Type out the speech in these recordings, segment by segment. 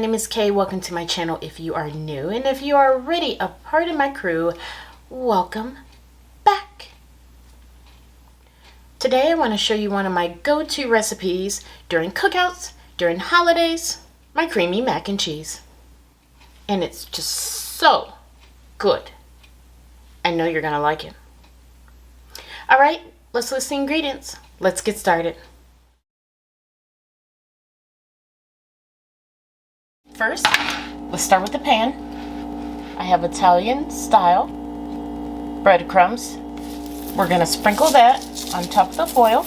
name is Kay. Welcome to my channel if you are new, and if you are already a part of my crew, welcome back. Today I want to show you one of my go-to recipes during cookouts, during holidays, my creamy mac and cheese. And it's just so good. I know you're gonna like it. Alright, let's list the ingredients. Let's get started. First, let's start with the pan. I have Italian style breadcrumbs. We're going to sprinkle that on top of the foil.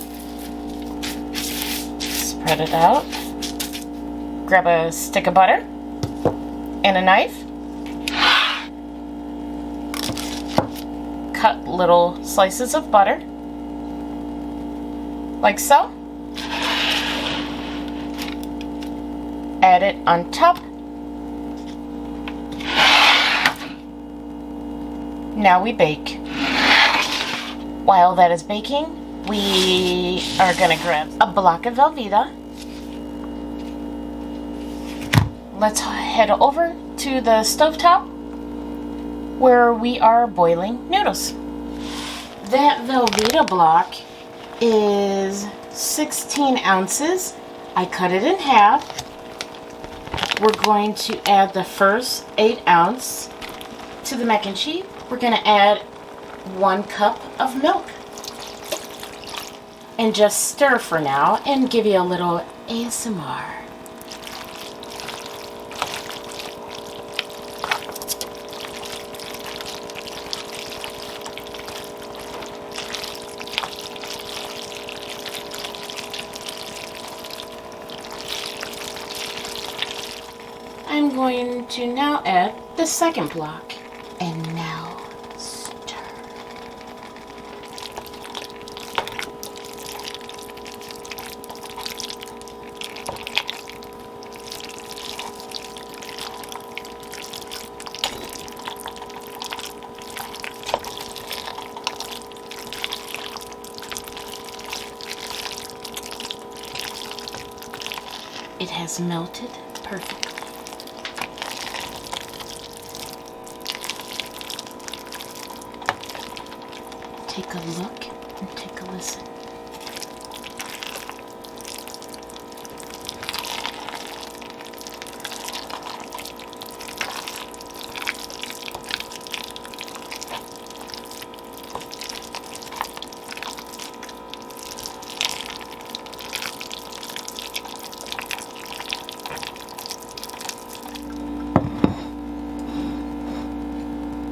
Spread it out. Grab a stick of butter and a knife. Cut little slices of butter, like so. Add it on top. Now we bake. While that is baking, we are going to grab a block of Velveeta. Let's head over to the stovetop where we are boiling noodles. That Velveeta block is 16 ounces. I cut it in half. We're going to add the first 8 ounce to the mac and cheese. We're going to add 1 cup of milk. And just stir for now and give you a little ASMR. I'm going to now add the second block, and now stir. It has melted perfectly. Take a look and take a listen.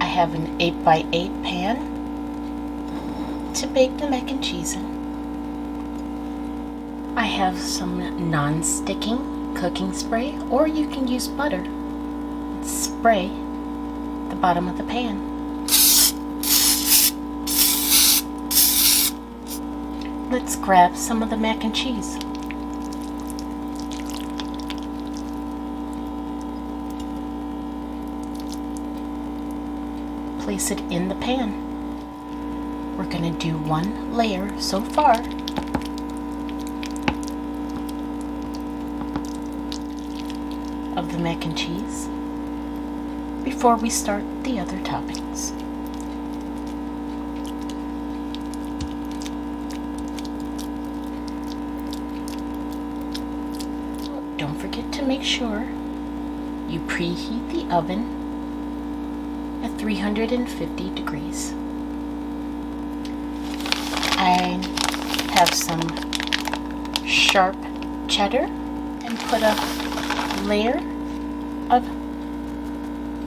I have an 8x8 pan to bake the mac and cheese in. I have some non-sticking cooking spray, or you can use butter and spray the bottom of the pan. Let's grab some of the mac and cheese. Place it in the pan. We're going to do 1 layer so far. Of the mac and cheese before we start the other toppings. Don't forget to make sure you preheat the oven at 350 degrees. I have some sharp cheddar and put a layer of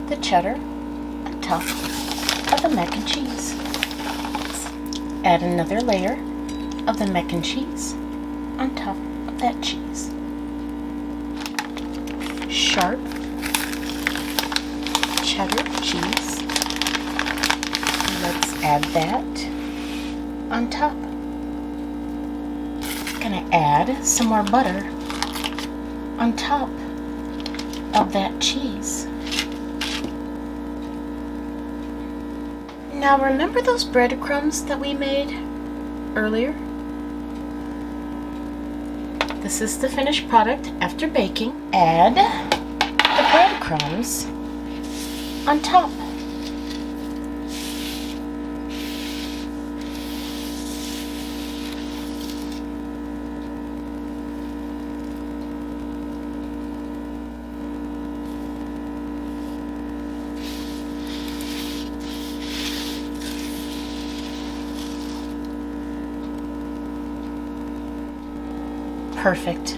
the cheddar on top of the mac and cheese. Add another layer of the mac and cheese on top of that cheese. Sharp cheddar cheese. Let's add that on top. Gonna add some more butter on top of that cheese. Now remember those breadcrumbs that we made earlier? This is the finished product after baking. Add breadcrumbs on top. Perfect.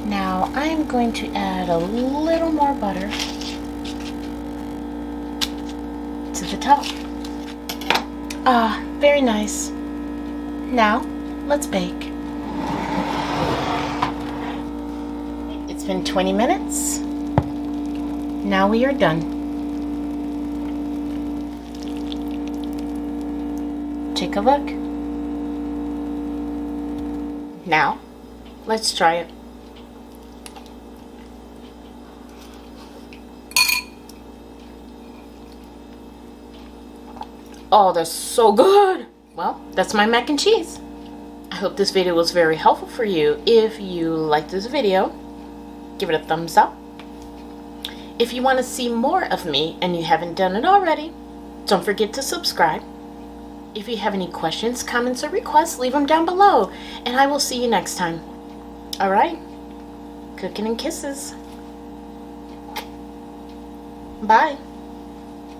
Now I'm going to add a little more butter to the top. Ah, very nice. Now, let's bake. It's been 20 minutes. Now we are done. Take a look. Now, let's try it. Oh, that's so good. Well, that's my mac and cheese. I hope this video was very helpful for you. If you liked this video, give it a thumbs up. If you want to see more of me and you haven't done it already, don't forget to subscribe. If you have any questions, comments, or requests, leave them down below, and I will see you next time. Alright? Cooking and kisses. Bye.